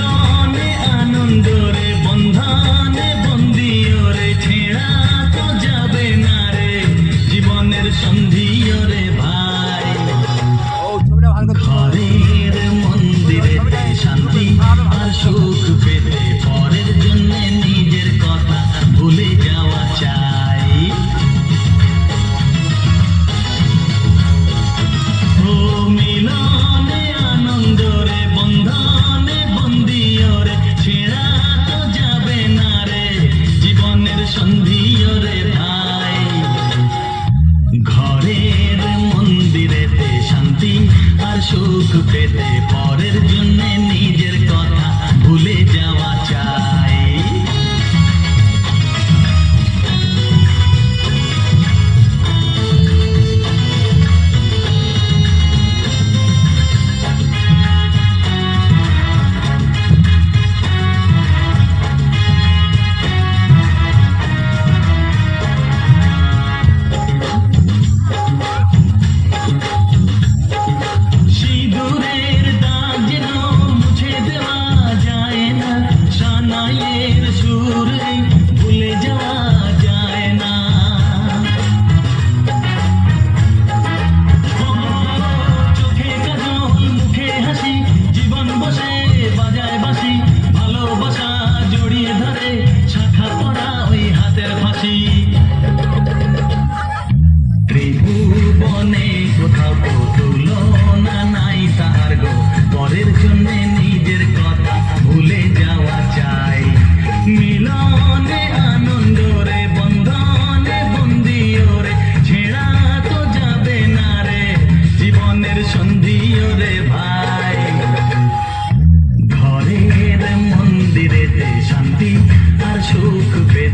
মিলনে আনন্দ রে বন্ধনে বন্দি রে ছেড়া তো যাবে না রে জীবনের সন্ধি রে ভাই ঘরের মন্দিরে শান্তি আর সুখ পেতে পরের জন্য নিজের কথা ভুলে যাওয়া চাই ও মিলনে আনন্দ রে বন্ধনে বন্দি রে ছেড়া তো যাবে না রে জীবনের সন্ধি রে ভাই ঘরের মন্দিরেতে শান্তি আর সুখ পেতে পরের জন্য নিজের কথা ভুলে যাওয়া চাই সিঁদুরের দাগ যেন মুছে দেওয়া যায় না সানাইয়ের সুর ভুলে যাওয়া যায় না ও চোখে কাজল মুখে হাসি জীবন বসে বাজায় বাঁশি ভালোবাসা জড়িয়ে ধরে শাখা পড়া ওই হাতের ফাঁসি ত্রিভুবনে কোথাও তো তুলনা নাই তাহার গো পরের জন্য নিজের কথা ভুলে যাওয়া চাই মিলনে আনন্দ রে বন্ধনে বন্দি রে ছেড়া তো যাবে না রে জীবনের সন্ধি রে ভাই ঘরের মন্দিরেতে শান্তি আর সুখ পেতে